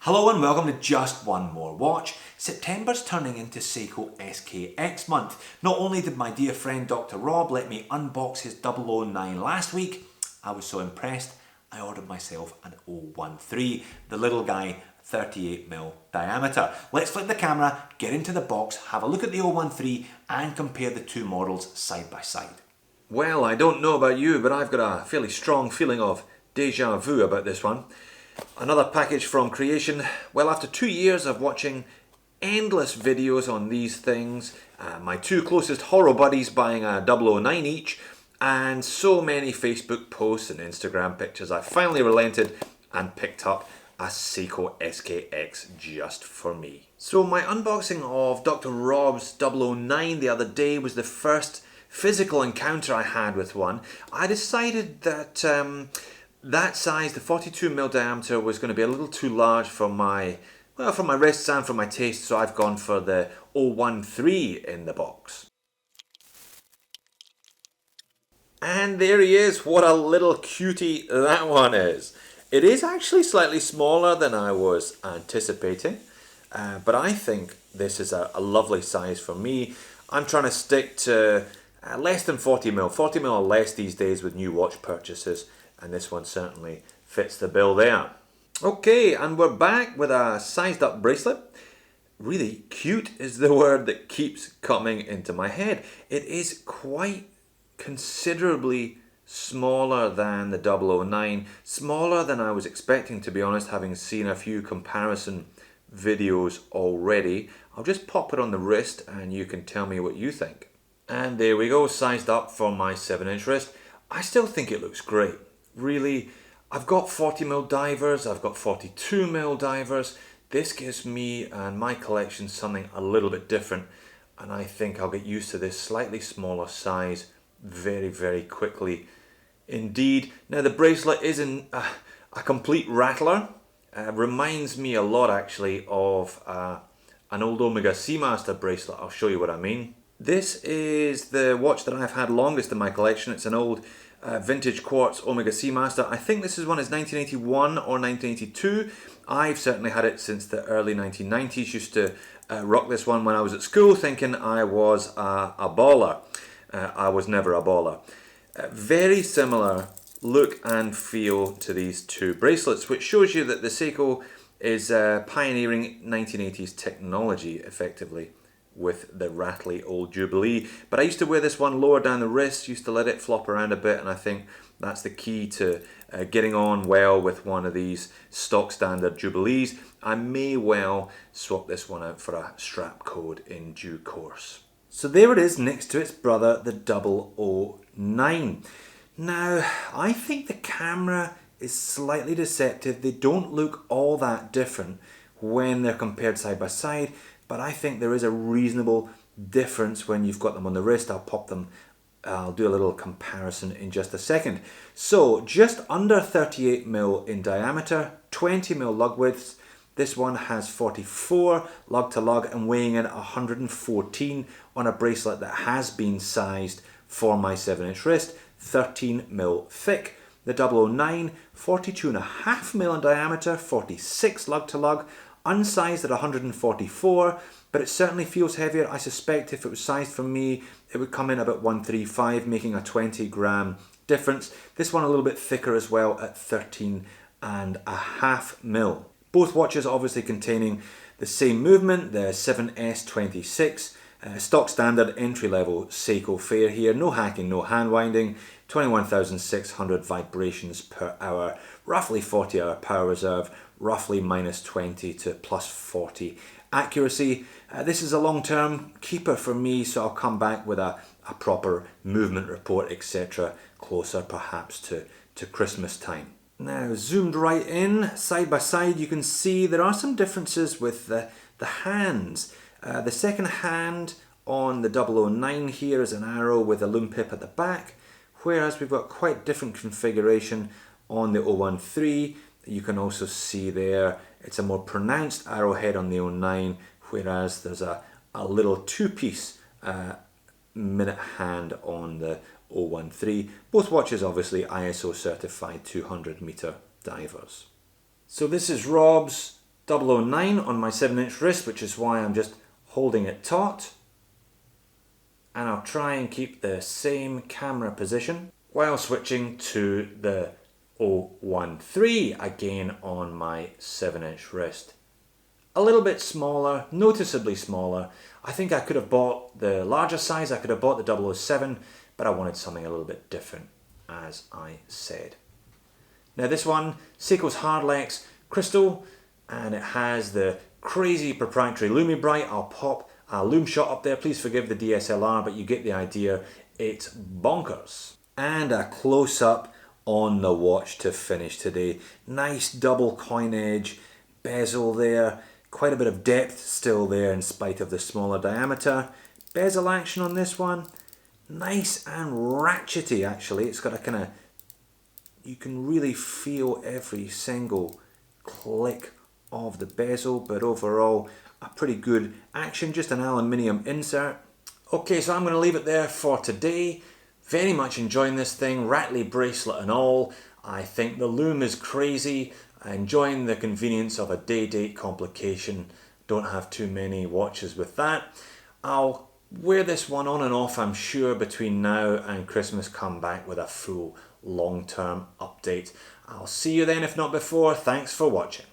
Hello and welcome to Just One More Watch. September's turning into Seiko SKX month. Not only did my dear friend Dr. Rob let me unbox his 009 last week, I was so impressed I ordered myself an 013, the little guy, 38mm diameter. Let's flip the camera, get into the box, have a look at the 013 and compare the two models side by side. Well, I don't know about you, but I've got a fairly strong feeling of déjà vu about this one. Another package from Creation. Well, after 2 years of watching endless videos on these things, my two closest horror buddies buying a 009 each, and so many Facebook posts and Instagram pictures, I finally relented and picked up a Seiko SKX just for me. So my unboxing of Dr. Rob's 009 the other day was the first physical encounter I had with one. I decided that that size, the 42mm diameter, was going to be a little too large for my wrists and for my taste, so I've gone for the 013 in the box. And there he is. What a little cutie that one is. It is actually slightly smaller than I was anticipating, but I think this is a lovely size for me. I'm trying to stick to less than 40mm. 40mm or less these days with new watch purchases, and this one certainly fits the bill there. Okay, and we're back with a sized up bracelet. Really cute is the word that keeps coming into my head. It is quite considerably smaller than the 009, smaller than I was expecting, to be honest, having seen a few comparison videos already. I'll just pop it on the wrist and you can tell me what you think. And there we go, sized up for my 7-inch wrist. I still think it looks great. Really, I've got 40mm divers, I've got 42mm divers. This gives me and my collection something a little bit different, and I think I'll get used to this slightly smaller size very, very quickly indeed. Now the bracelet isn't a complete rattler. Reminds me a lot actually of an old Omega Seamaster bracelet. I'll show you what I mean. This is the watch that I've had longest in my collection. It's an old vintage quartz Omega Seamaster. I think this one is 1981 or 1982. I've certainly had it since the early 1990s. Used to rock this one when I was at school thinking I was a baller. I was never a baller. Very similar look and feel to these two bracelets, which shows you that the Seiko is pioneering 1980s technology effectively with the rattly old Jubilee. But I used to wear this one lower down the wrist, used to let it flop around a bit, and I think that's the key to getting on well with one of these stock standard Jubilees. I may well swap this one out for a strap code in due course. So there it is next to its brother, the 009. Now, I think the camera is slightly deceptive. They don't look all that different when they're compared side by side, but I think there is a reasonable difference when you've got them on the wrist. I'll do a little comparison in just a second. So just under 38mm in diameter, 20mm lug widths. This one has 44 lug to lug and weighing in 114 on a bracelet that has been sized for my 7-inch wrist, 13mm thick. The 009, 42.5mm in diameter, 46 lug to lug, unsized at 144, but it certainly feels heavier. I suspect if it was sized for me, it would come in about 135, making a 20-gram difference. This one a little bit thicker as well at 13.5mm. Both watches obviously containing the same movement, the 7S26, stock standard entry-level Seiko fare here. No hacking, no hand winding, 21,600 vibrations per hour, roughly 40-hour power reserve, roughly -20 to +40 accuracy. This is a long-term keeper for me, so I'll come back with a proper movement report, etc. closer perhaps to Christmas time. Now, zoomed right in, side by side, you can see there are some differences with the hands. The second hand on the 009 here is an arrow with a loom pip at the back, whereas we've got quite different configuration on the 013. You can also see there it's a more pronounced arrowhead on the 09, whereas there's a little two-piece minute hand on the 013. Both watches obviously ISO certified 200 meter divers. So this is Rob's 009 on my 7-inch wrist, which is why I'm just holding it taut. And I'll try and keep the same camera position while switching to the 013 again on my 7-inch wrist. A little bit smaller, noticeably smaller. I think I could have bought the larger size, I could have bought the 007, but I wanted something a little bit different, as I said. Now this one, Seiko's Hardlex Crystal, and it has the crazy proprietary LumiBright. I'll pop a lume shot up there. Please forgive the DSLR, but you get the idea. It's bonkers. And a close-up on the watch to finish today. Nice double coin edge, bezel there. Quite a bit of depth still there in spite of the smaller diameter. Bezel action on this one. Nice and ratchety actually. It's got a kind of, you can really feel every single click of the bezel, but overall a pretty good action, just an aluminium insert. Okay, so I'm going to leave it there for today. Very much enjoying this thing, rattly bracelet and all. I think the lume is crazy, enjoying the convenience of a day-date complication. Don't have too many watches with that. I'll wear this one on and off, I'm sure, between now and Christmas. Come back with a full long-term update. I'll see you then, if not before. Thanks for watching.